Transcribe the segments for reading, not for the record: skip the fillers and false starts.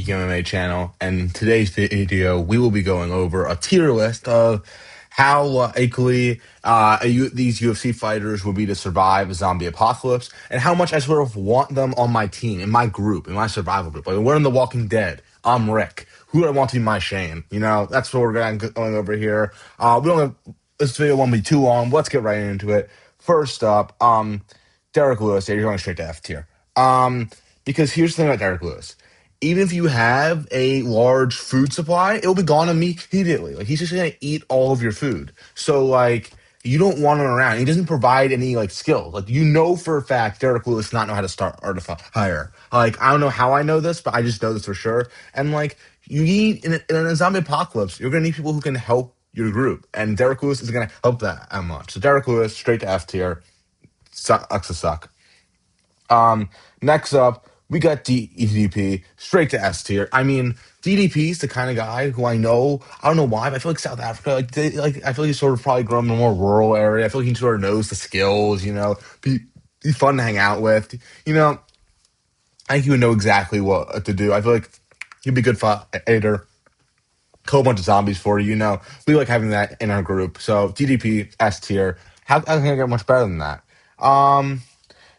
MMA channel, and in today's video we will be going over a tier list of how likely these UFC fighters will be to survive a zombie apocalypse, and how much I sort of want them on my team, in my group, in my survival group. Like we're in The Walking Dead. I'm Rick. Who do I want to be my Shane? That's what we're going over here. We don't have, this video won't be too long. Let's get right into it. First up, Derek Lewis. Yeah, you're going straight to F tier. Because here's the thing about Derek Lewis. Even if you have a large food supply, it'll be gone immediately. Like he's just gonna eat all of your food. So like you don't want him around. He doesn't provide any like skills. Like for a fact Derek Lewis does not know how to start art fire. Like I don't know how I know this, but I just know this for sure. And like you need in a zombie apocalypse, you're gonna need people who can help your group. And Derek Lewis is gonna help that much. So Derek Lewis, straight to F tier. Sucks to suck. Next up, we got DDP, straight to S tier. I mean, DDP is the kind of guy who I know. I don't know why, but I feel like South Africa, I feel like he's sort of probably grown in a more rural area. I feel like he sort of knows the skills. Be fun to hang out with. You know, I think he would know exactly what to do. I feel like he'd be a good fighter. Kill a bunch of zombies for you. We like having that in our group. So DDP S tier. How can I get much better than that? Um.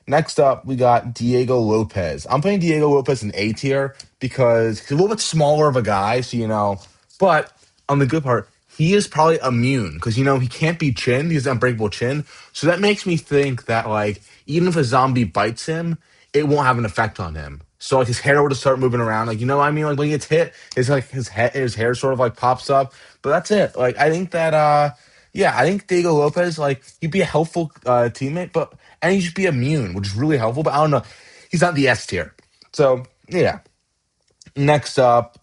Next up, we got Diego Lopez. I'm putting Diego Lopez in A tier because he's a little bit smaller of a guy, but on the good part, he is probably immune because, he can't be chin. He has unbreakable chin. So that makes me think that, like, even if a zombie bites him, it won't have an effect on him. So, like, his hair would start moving around. Like, you know what I mean? Like, when he gets hit, his hair sort of, like, pops up. But that's it. Like, I think that, yeah, I think Diego Lopez, like, he'd be a helpful teammate, and he should be immune, which is really helpful. But I don't know, he's not the S tier. So yeah. Next up,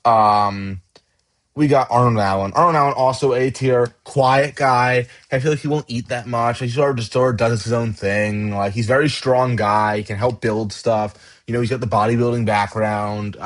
we got Arnold Allen. Arnold Allen also A tier, quiet guy. I feel like he won't eat that much. He sort of does his own thing. Like he's a very strong guy. He can help build stuff. He's got the bodybuilding background.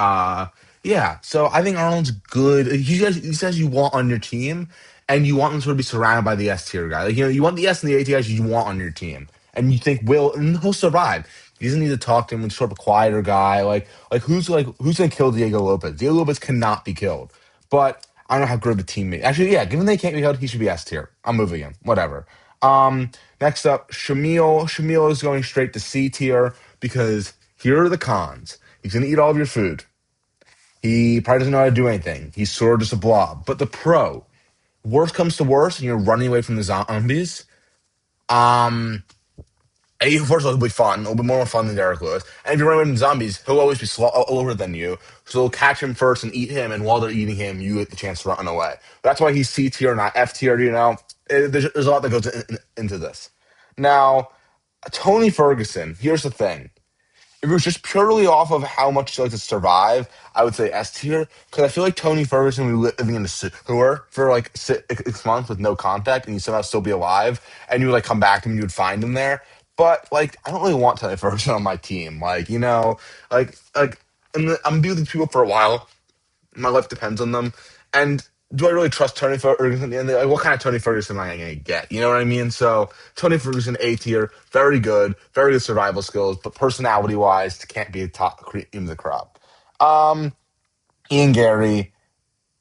Yeah. So I think Arnold's good. He says you want on your team, and you want him to sort of be surrounded by the S tier guy. Like you want the S and the A tier guys you want on your team, and you think and he'll survive. He doesn't need to talk to him. He's sort of a quieter guy. Who's gonna kill Diego Lopez? Diego Lopez cannot be killed. But I don't know how good of a teammate. Actually, yeah, given they can't be held, he should be S tier. I'm moving him. Whatever. Next up, Shamil. Shamil is going straight to C tier because here are the cons. He's going to eat all of your food. He probably doesn't know how to do anything. He's sort of just a blob. But the pro, worst comes to worst, and you're running away from the zombies. Um, First of all, it'll be fun. It'll be more fun than Derek Lewis. And if you're running with zombies, he'll always be slower than you. So they'll catch him first and eat him. And while they're eating him, you get the chance to run away. That's why he's C tier, not F tier. There's a lot that goes into this. Now, Tony Ferguson. Here's the thing. If it was just purely off of how much you like to survive, I would say S tier. Because I feel like Tony Ferguson would be living in the sewer for like 6 months with no contact, and you somehow still be alive, and you would like come back and you would find him there. But like, I don't really want Tony Ferguson on my team. I'm gonna be with these people for a while. My life depends on them. And do I really trust Tony Ferguson at the end? Like, what kind of Tony Ferguson am I going to get? You know what I mean? So Tony Ferguson, A tier, very good survival skills, but personality wise, can't be a top cream of the crop. Um, Ian Gary,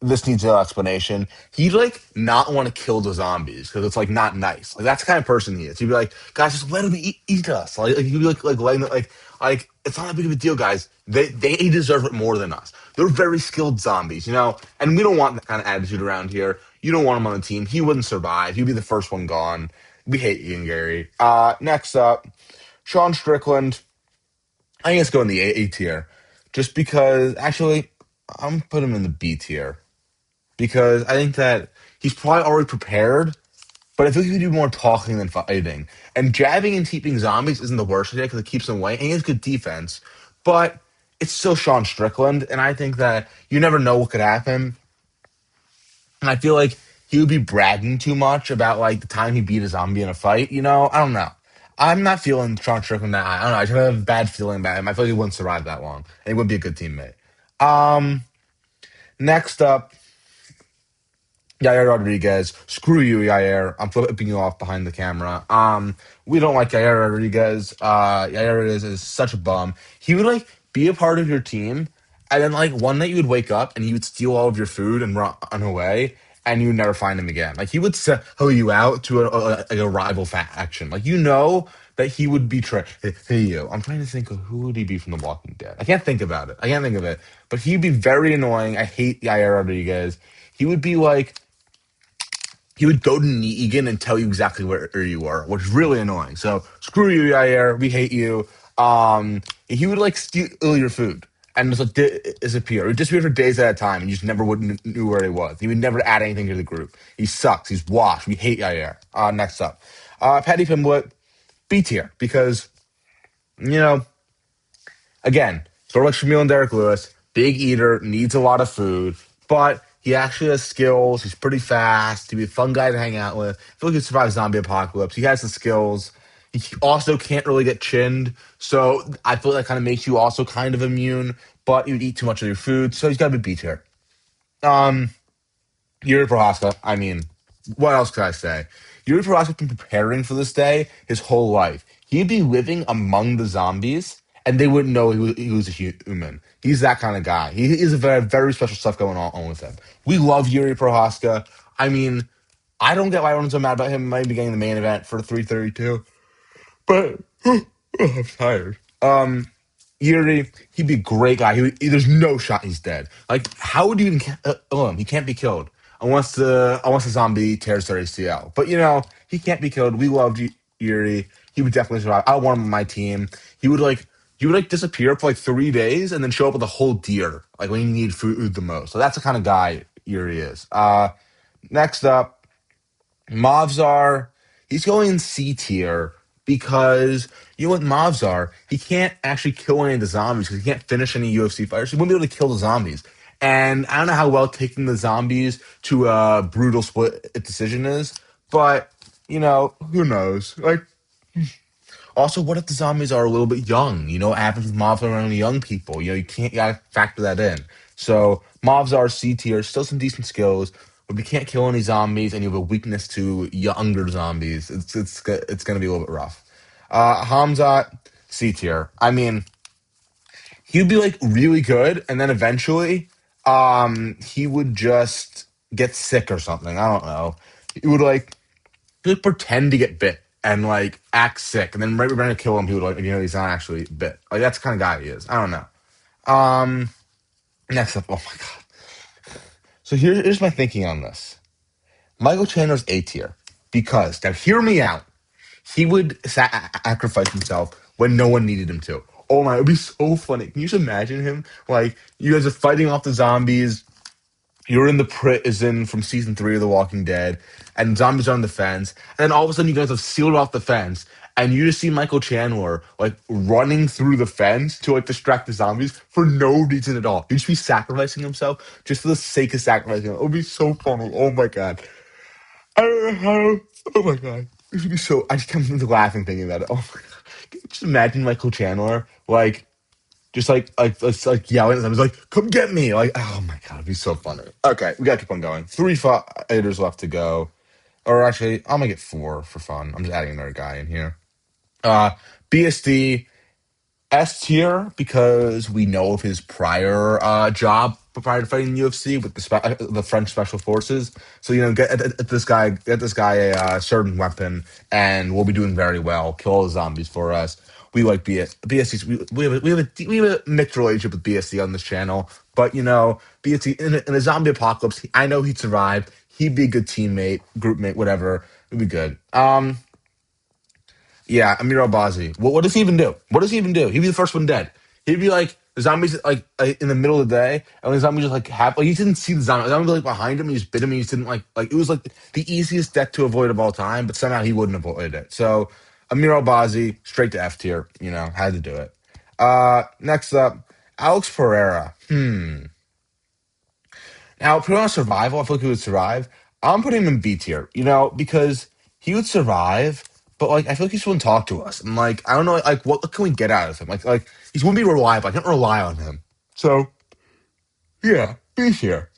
this needs no explanation. He'd like not want to kill the zombies because it's like not nice. Like that's the kind of person he is. He'd be like, guys, just let him eat us. He'd be like letting like it's not that big of a deal, guys. They deserve it more than us. They're very skilled zombies. And we don't want that kind of attitude around here. You don't want him on the team. He wouldn't survive. He'd be the first one gone. We hate Ian Gary. Next up, Sean Strickland. I think it's going in the A tier, just because actually I'm putting him in the B tier because I think that he's probably already prepared, but I think he could do more talking than fighting. And jabbing and keeping zombies isn't the worst idea because it keeps them away, and he has good defense. But it's still Sean Strickland, and I think that you never know what could happen. And I feel like he would be bragging too much about like the time he beat a zombie in a fight. I don't know. I'm not feeling Sean Strickland that high. I don't know. I just have a bad feeling about him. I feel like he wouldn't survive that long, and he would be a good teammate. Um, Next up, Yair Rodriguez. Screw you, Yair. I'm flipping you off behind the camera. We don't like Yair Rodriguez. Yair is such a bum. He would like be a part of your team And then like one night you would wake up and he would steal all of your food and run away, and you would never find him again. Like he would sell you out to like a rival faction. Like you know that he would betray you. I'm trying to think of who would he be from The Walking Dead. I can't think about it. I can't think of it. But he'd be very annoying. I hate Yair Rodriguez. He would be like he would go to Negan and tell you exactly where you were, which is really annoying. So screw you, Yair. We hate you. He would like steal your food and just like disappear. He would disappear for days at a time, and you just never would knew where he was. He would never add anything to the group. He sucks. He's washed. We hate Yair. Next up, Patty Pimblett, B tier because you know again, sort of like Shamil and Derek Lewis, big eater, needs a lot of food, but he actually has skills. He's pretty fast. He'd be a fun guy to hang out with. I feel like he could survive zombie apocalypse. He has the skills. He also can't really get chinned, so I feel like that kind of makes you also kind of immune. But you would eat too much of your food, so he's got to be B tier. Um, Yuri Prohaska, I mean, what else could I say? Yuri Prohaska's been preparing for this day his whole life. He'd be living among the zombies, and they wouldn't know he was a human. He's that kind of guy. He is a very, very special stuff going on with him. We love Yuri Prohaska. I mean, I don't get why everyone's so mad about him maybe getting the main event for 332, but I'm tired. Yuri, he'd be a great guy. There's no shot he's dead. Like, how would you even kill him? He can't be killed unless the zombie tears their ACL. But he can't be killed. We loved Yuri. He would definitely survive. I want him on my team. He would disappear for like 3 days and then show up with a whole deer, like when you need food the most. So that's the kind of guy Yuri is. Next up, Mavzar, he's going in C tier because with Mavzar, he can't actually kill any of the zombies because he can't finish any UFC fighters. He wouldn't be able to kill the zombies. And I don't know how well taking the zombies to a brutal split decision is, but who knows? Like, also, what if the zombies are a little bit young? What happens with mobs around young people? You gotta factor that in. So mobs are C tier, still some decent skills, but we can't kill any zombies, and you have a weakness to younger zombies. It's gonna be a little bit rough. Hamzat, C tier. I mean, he'd be like really good, and then eventually, he would just get sick or something. I don't know. He would like pretend to get bit and like act sick, and then right when we're gonna kill him, he would like he's not actually bit. Like that's the kind of guy he is. I don't know. Um, Next up, oh my god. So here's my thinking on this. Michael Chandler's A tier because now hear me out. He would sacrifice himself when no one needed him to. Oh my, it'd be so funny. Can you just imagine him? Like you guys are fighting off the zombies. You're in the prison from season 3 of The Walking Dead, and zombies are on the fence. And then all of a sudden, you guys have sealed off the fence, and you just see Michael Chandler like running through the fence to like distract the zombies for no reason at all. He'd just be sacrificing himself just for the sake of sacrificing. It would be so funny. Oh my god. I don't know how. Oh my god. It would be so. I just come to laughing thinking about it. Oh my god. Can you just imagine Michael Chandler just like yelling at them. He's like, "Come get me!" Like, oh my god, it'd be so funny. Okay, we gotta keep on going. 3 fighters left to go, or actually, I'm gonna get 4 for fun. I'm just adding another guy in here. Uh, BSD S tier because we know of his prior job prior to fighting in UFC with the French Special Forces. So get this guy a certain weapon, and we'll be doing very well. Kill all the zombies for us. We like BSD. We have a mixed relationship with BSD on this channel, but BSD in a zombie apocalypse, I know he'd survive. He'd be a good teammate, groupmate, whatever. It'd be good. Yeah, Amir Al-Bazi. What does he even do? What does he even do? He'd be the first one dead. He'd be like the zombies in the middle of the day, and the zombies just he didn't see the zombie. The zombie was like behind him. He just bit him. And he just didn't like it was like the easiest death to avoid of all time, but somehow he wouldn't avoid it. So Amir Al-Bazi straight to F tier. Had to do it. Next up, Alex Pereira. Now, put on survival, I feel like he would survive. I'm putting him in B tier, because he would survive, but I feel like he just wouldn't talk to us. And I don't know, what can we get out of him? He wouldn't be reliable. I can't rely on him. So yeah, B tier.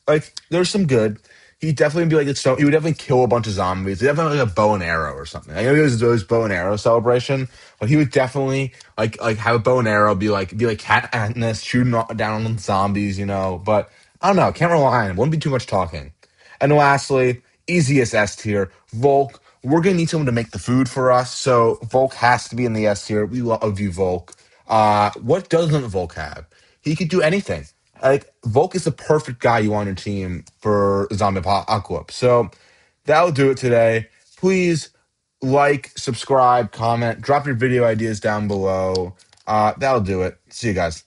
There's some good. He'd definitely be like it's so he would definitely kill a bunch of zombies. He'd definitely like a bow and arrow or something. I know he was those bow and arrow celebration, but he would definitely like have a bow and arrow, be like Katniss shooting down on zombies, But I don't know, can't rely on him. Wouldn't be too much talking. And lastly, easiest S tier, Volk. We're gonna need someone to make the food for us, so Volk has to be in the S tier. We love you, Volk. What doesn't Volk have? He could do anything. Like Volk is the perfect guy you want on your team for zombie apocalypse. So that'll do it today. Please like, subscribe, comment, drop your video ideas down below. That'll do it. See you guys.